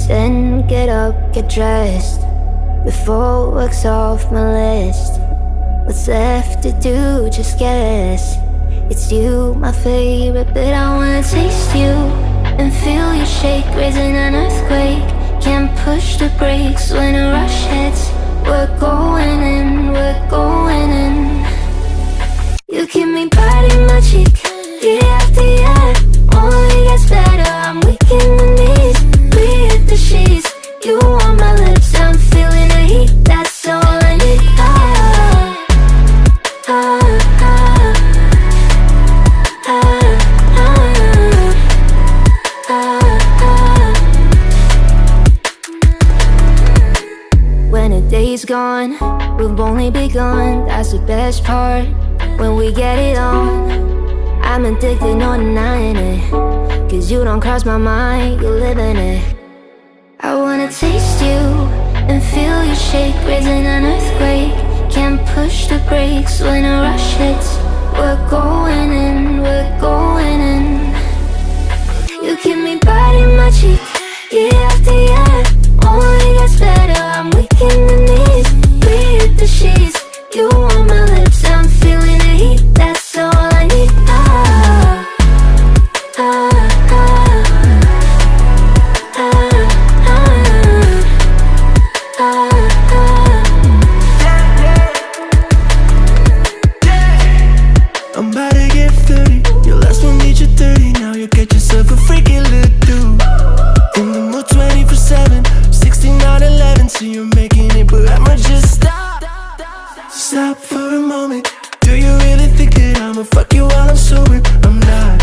10, get up, get dressed. Before work's off my list. What's left to do, just guess. It's you, my favorite, but I wanna taste you and feel you shake, raising an earthquake. Can't push the brakes when a rush hits. We're going in, we're going in. You keep me biting my cheek, year after year. Only gets better, I'm weak in the knees. We hit the sheets, you on my lips, I'm feeling the heat, that's all I need. When a day's gone, we've only begun, that's the best part. When we get it on, I'm addicted, no denying it. Cause you don't cross my mind, you live in it. I wanna taste you and feel you shake, raising an earthquake. Can't push the brakes when a rush hits. We're going in, we're going in. You keep me biting my cheek, year after year. Only gets better, I'm weak in the knees. We hit the sheets, you on my lips, I'm feeling the heat, that's all I need. I'm about to get 30, your last one made you 30. Now you get yourself a freaking little dude. In the mood 24/7, 16 out 11. So you're making it, but I'ma just stop for a moment. Do you really think that I'ma fuck you while I'm sober? I'm not.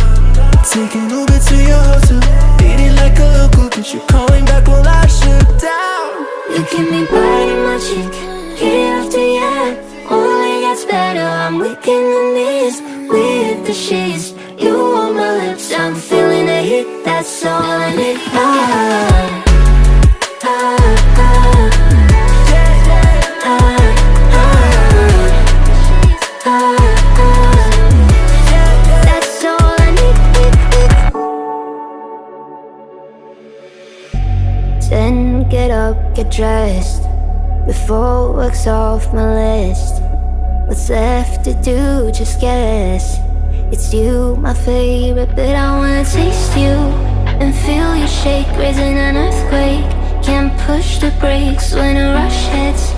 Taking Uber to your hotel, eating like a local, cause you're calling back while I shut down. You keep me biting my cheek, year after year. Only gets better, I'm weak in the knees. We hit the sheets, you on my lips, I'm feeling the heat, that's all I need. That's all I need. 10, get up, get dressed. Before work's off my list. What's left to do, just guess. It's you, my favorite, but I wanna taste you and feel you shake, raising an earthquake. Can't push the brakes when a rush hits.